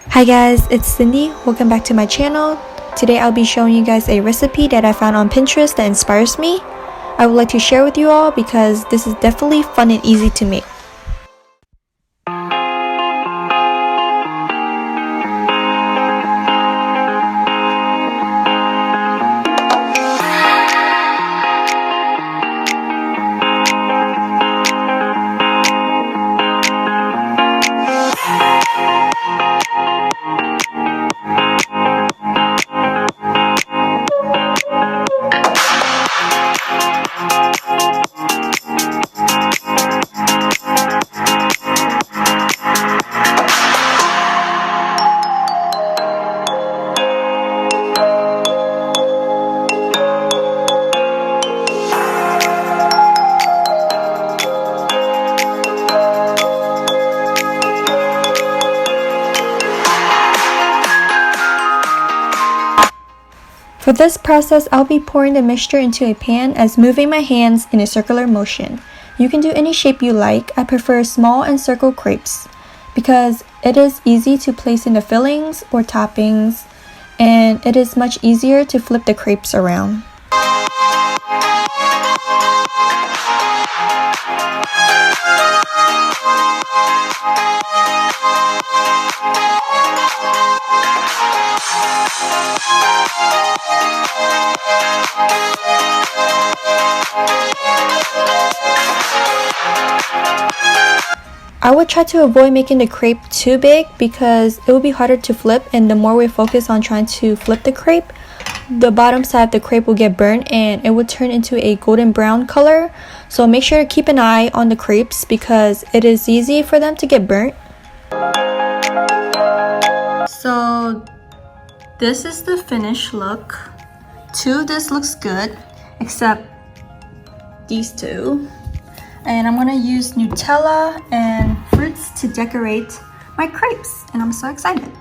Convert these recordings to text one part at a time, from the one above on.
Hi guys, it's Cindy. Welcome back to my channel. Today I'll be showing you guys a recipe that I found on Pinterest that inspires me. I would like to share with you all because this is definitely fun and easy to make. For this process, I'll be pouring the mixture into a pan as moving my hands in a circular motion. You can do any shape you like. I prefer small and circle crepes because it is easy to place in the fillings or toppings, and it is much easier to flip the crepes around. I would try to avoid making the crepe too big because it will be harder to flip, and the more we focus on trying to flip the crepe, the bottom side of the crepe will get burnt and it will turn into a golden brown color. So make sure to keep an eye on the crepes because it is easy for them to get burnt. So this is the finished look. Two of this looks good except these two. And I'm gonna use Nutella and fruits to decorate my crepes, and I'm so excited.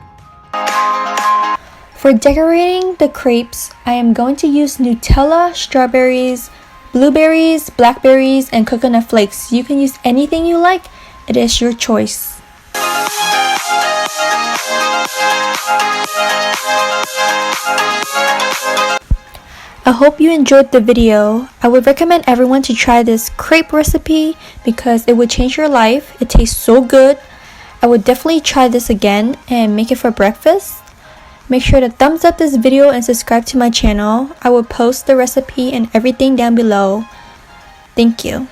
For decorating the crepes, I am going to use Nutella, strawberries, blueberries, blackberries, and coconut flakes. You can use anything you like, it is your choice. I hope you enjoyed the video. I would recommend everyone to try this crepe recipe because it would change your life. It tastes so good. I would definitely try this again and make it for breakfast. Make sure to thumbs up this video and subscribe to my channel. I will post the recipe and everything down below. Thank you.